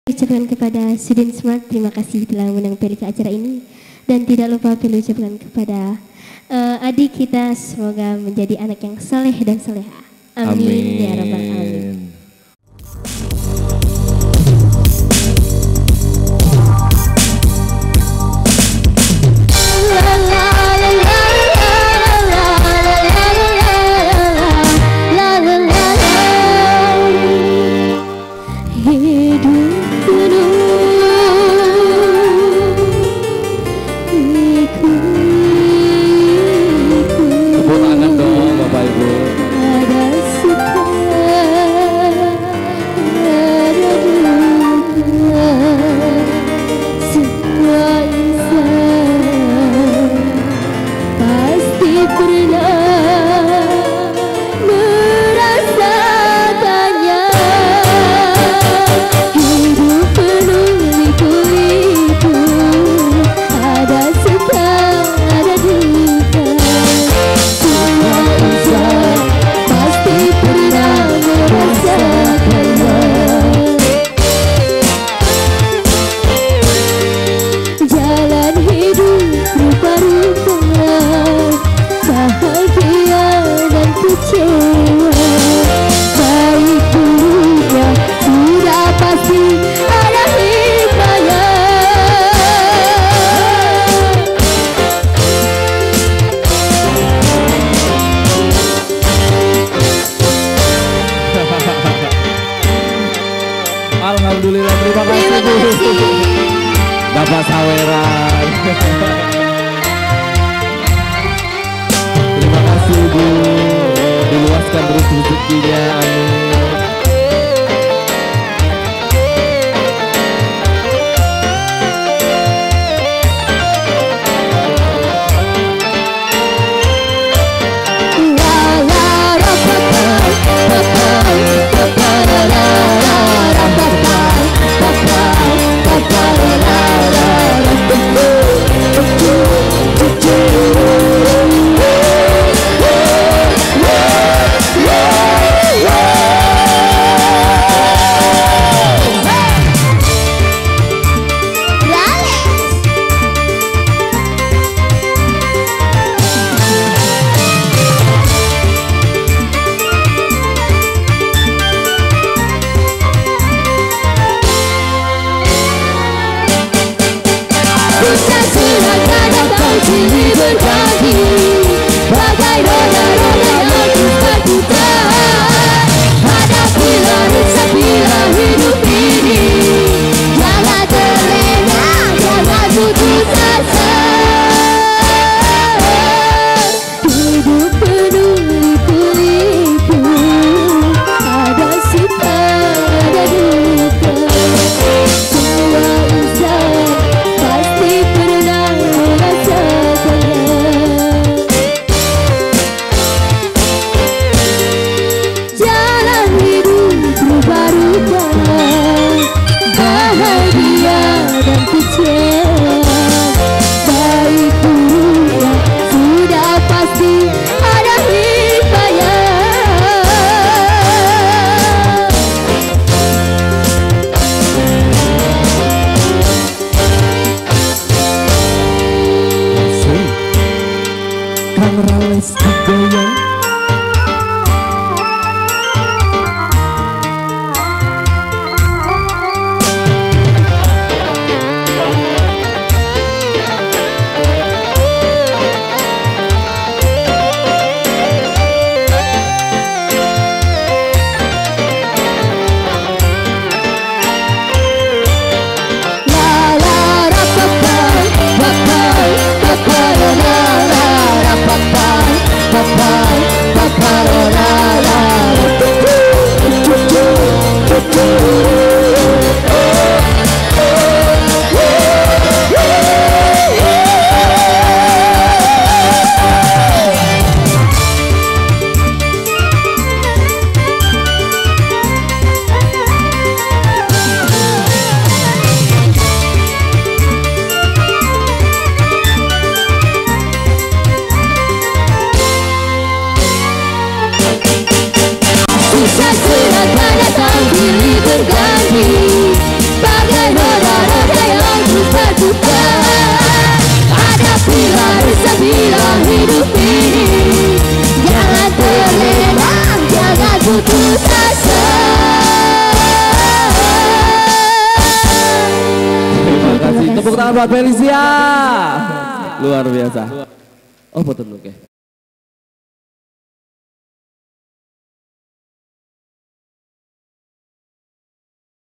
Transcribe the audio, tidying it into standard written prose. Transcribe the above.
Ucapkan kepada Sudin Smart, terima kasih telah menangkap ke acara ini. Dan tidak lupa perlu ucapkan kepada adik kita, semoga menjadi anak yang saleh dan saleha. Amin, ya rabbal alamin. Alhamdulillah, terima kasih Bu. Dapat saweran. Terima kasih Bu. Diluaskan terus rezekinya. Amin. Bagai roda-roda yang berputar, hadapilah resapilah hidup ini. Jangan terlena, jangan putus asa. Hidup penuh liku-liku, ada suka, ada duka. Semua insan pasti pernah merasakannya. tangan buat Felicia. Luar biasa. Oh, foto dulu, oke.